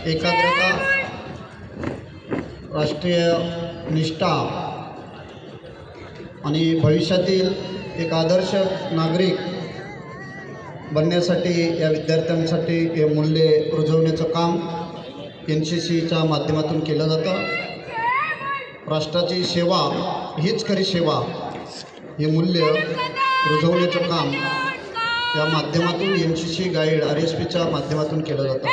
एकाग्रता, राष्ट्रीय निष्ठा आणि भविष्यातील एक आदर्श नागरिक बनण्यासाठी या विद्यार्थ्यांसाठी हे मूल्ये रुजवण्याचं काम NCCच्या माध्यमातून केलं जातं। राष्ट्राची सेवा हीच खरी सेवा, हे मूल्य रुजवण्याचं काम या माध्यमातून NCC गाईड RSPच्या माध्यमातून केलं जातं।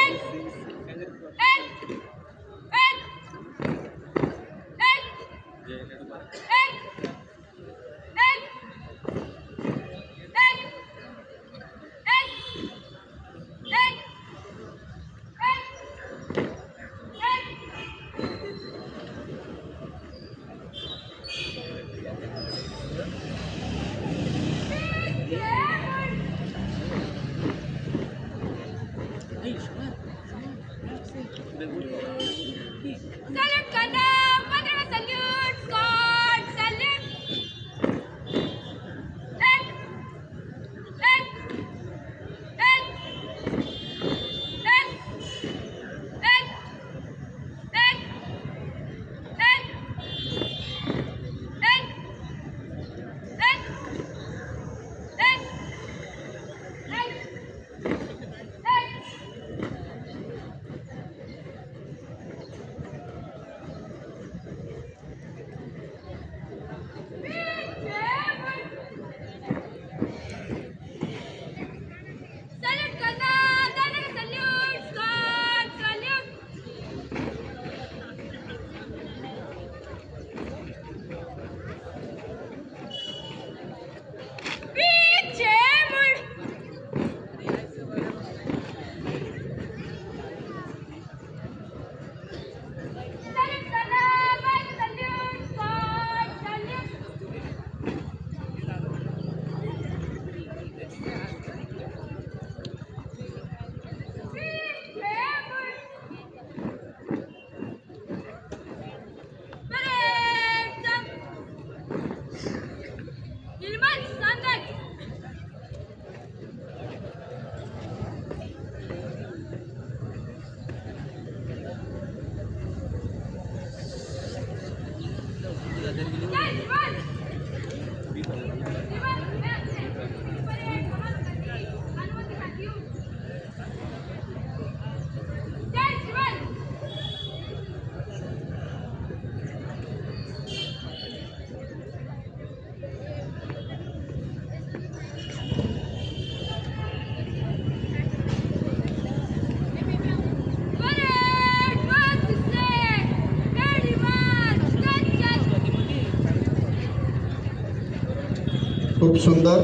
खूब सुंदर।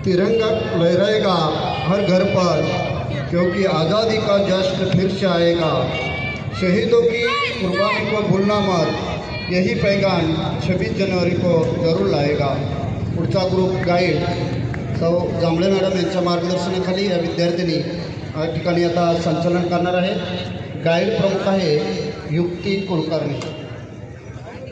तिरंगा लहराएगा हर घर पर, क्योंकि आज़ादी का जश्न फिर से आएगा। शहीदों की कुर्बानी को भूलना मत, यही पैगाम 26 जनवरी को जरूर लाएगा। पुढचा ग्रुप गाईड सौ जांभळे मॅडम यांच्या मार्गदर्शनाखाली या विद्यार्थिनी या ठिकाणी आता संचलन करणार आहेत। गाईड प्रमुख आहे युक्ती कुलकर्णी।